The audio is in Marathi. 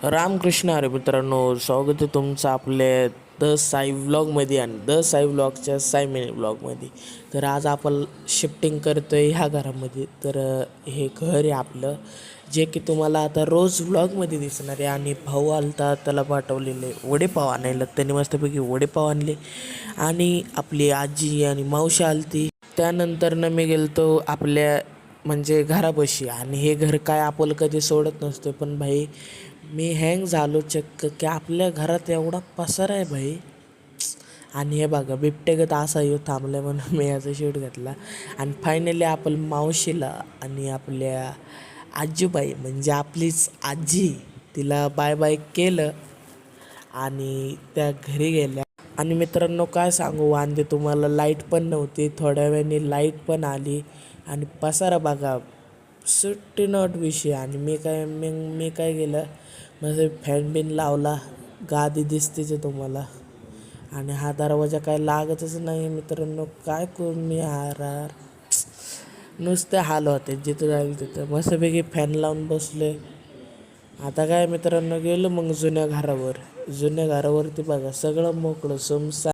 रामकृष्ण हरी मित्रांनो, स्वागत आहे तुमचं आपल्या द साई व्लॉगमध्ये आणि द साई व्लॉगच्या साई मिनी व्लॉगमध्ये. तर आज आपण शिफ्टिंग करतो आहे ह्या घरामध्ये. तर हे घर आहे आपलं, जे की तुम्हाला आता रोज व्लॉगमध्ये दिसणार आहे. आणि भाऊ आलता, त्याला पाठवलेले वडेपाव आणायला. त्यांनी मस्तपैकी वडेपाव आणले. आणि आपली आजी आणि मावशी आलती. त्यानंतरनं मी गेलतो आपल्या म्हणजे घरापाशी. आणि हे घर काय आपलं कधी सोडत नसतो, पण भाई मी हँग झालो चक्क की आपल्या घरात एवढा पसारा आहे भाई. आणि हे बघा बिबटेगत असा येऊ थांबलं म्हणून मी याचा शूट घेतला. आणि फायनली आपण मावशीला आणि आपल्या आजीबाई म्हणजे आपलीच आजी, तिला बाय बाय केलं आणि त्या घरी गेल्या. आणि मित्रांनो काय सांगू वांदे तुम्हाला, लाईट पण नव्हती. थोड्या वेळाने लाईट पण आली आणि पसारा बघा सुट्टी नॉट विषय. आणि मी काय केलं, माझं फॅन बिन लावला, गादी दिसतेच आहे तुम्हाला. आणि हा दरवाजा काय लागतच नाही मित्रांनो. काय करू मी यार, नुसते हाल होते जिथं जाईल तिथं. मस्तपैकी फॅन लावून बसले. आता काय मित्रांनो गेलो मग जुन्या घरावरती बघा सगळं मोकळं सुमसाम.